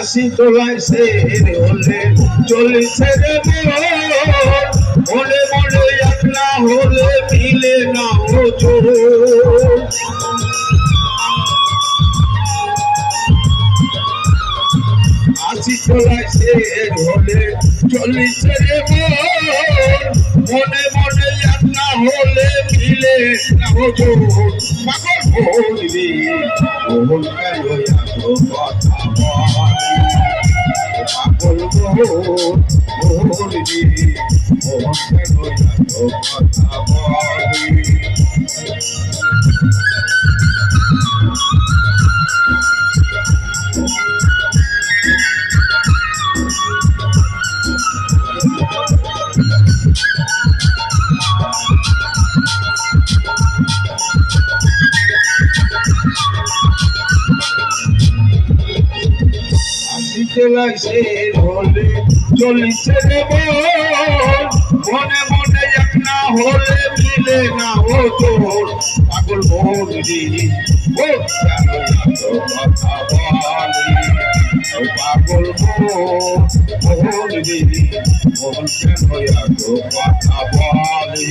আশি তোলায় সে হলে চলিছে রে মনে মনে একলা হলে মিলে না হতো আশি তোলায় সে হলে চলিছে রে মনে মনে একলা হলে মিলে না হতো পাগল বলবি বল কেন এত কথা বল বলবি বল কেন এত কথা বলবি চলাইছে হলে চলিছে রে মনে মনে একলা হলে মিলে না হতো পাগল বলবি ও কেন এত কথা বলি ও পাগল বলবি বল কেন এত কথা বলি